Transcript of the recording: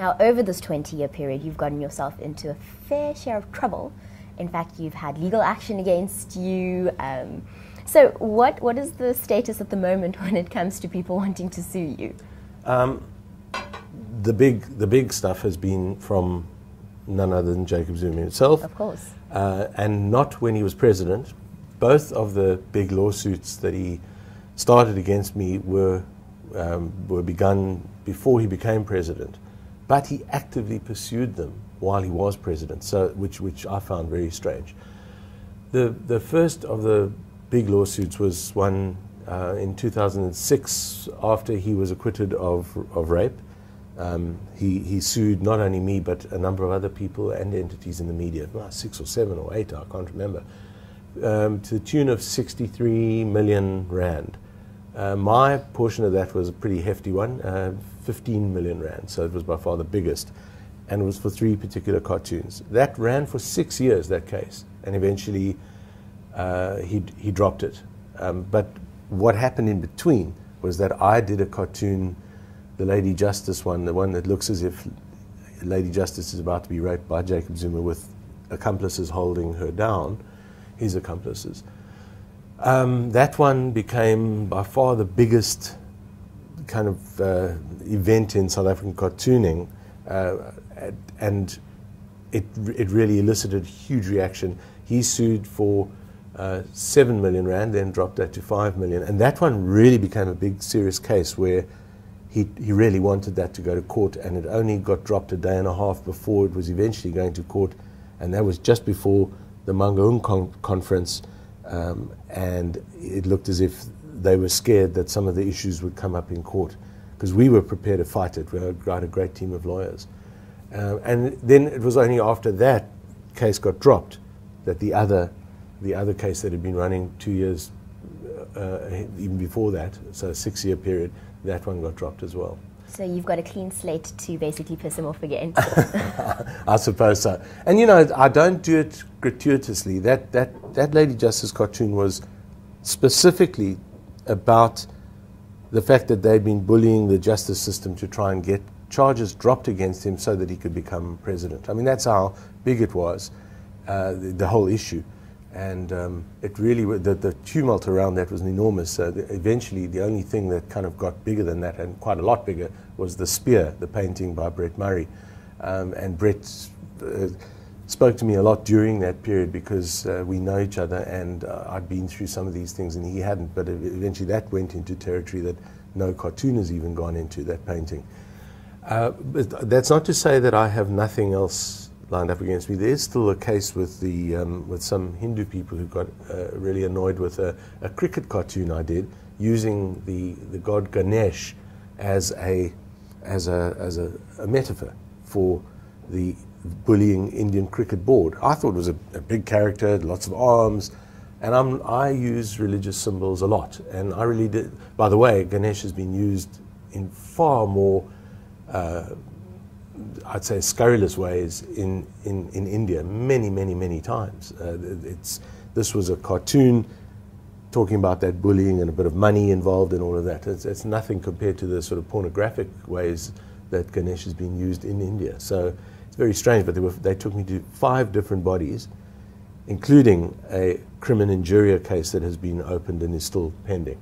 Now, over this 20-year period, you've gotten yourself into a fair share of trouble. In fact, you've had legal action against you. So what is the status at the moment when it comes to people wanting to sue you? The big stuff has been from none other than Jacob Zuma himself. Of course. And not when he was president. Both of the big lawsuits that he started against me were begun before he became president, but he actively pursued them while he was president, so which I found very strange. The first of the big lawsuits was one in 2006 after he was acquitted of rape. He sued not only me but a number of other people and entities in the media, 6 or 7 or 8, I can't remember, to the tune of 63 million rand. My portion of that was a pretty hefty one, 15 million rand, so it was by far the biggest, and it was for 3 particular cartoons. That ran for 6 years, that case, and eventually he dropped it. But what happened in between was that I did a cartoon, the Lady Justice one, the one that looks as if Lady Justice is about to be raped by Jacob Zuma with accomplices holding her down, his accomplices. That one became by far the biggest kind of event in South African cartooning, and it really elicited huge reaction. He sued for 7 million rand, then dropped that to 5 million, and that one really became a big serious case where he really wanted that to go to court, and it only got dropped a day and a half before it was eventually going to court, and that was just before the Mangaung conference, and it looked as if they were scared that some of the issues would come up in court, because we were prepared to fight it. We had a great team of lawyers. And then it was only after that case got dropped that the other case that had been running 2 years, even before that, so a 6-year period, that one got dropped as well. So you've got a clean slate to basically piss him off again. I suppose so. And you know, I don't do it gratuitously. That Lady Justice cartoon was specifically about the fact that they'd been bullying the justice system to try and get charges dropped against him so that he could become president. I mean, that's how big it was, the whole issue. And it really, the tumult around that was enormous. Eventually, the only thing that kind of got bigger than that, and quite a lot bigger, was The Spear, the painting by Brett Murray. And Brett spoke to me a lot during that period because we know each other, and I'd been through some of these things and he hadn't, but eventually that went into territory that no cartoon has even gone into, that painting. But that's not to say that I have nothing else lined up against me. There is still a case with with some Hindu people who got really annoyed with a cricket cartoon I did, using the god Ganesh as a metaphor for the bullying Indian cricket board. I thought it was a big character, lots of arms, and I use religious symbols a lot, and I really did. By the way, Ganesh has been used in far more I'd say scurrilous ways in India many times. This was a cartoon talking about that bullying and a bit of money involved in all of that. It's nothing compared to the sort of pornographic ways that Ganesh has been used in India. So it's very strange, but they took me to 5 different bodies, including a crimen injuria case that has been opened and is still pending.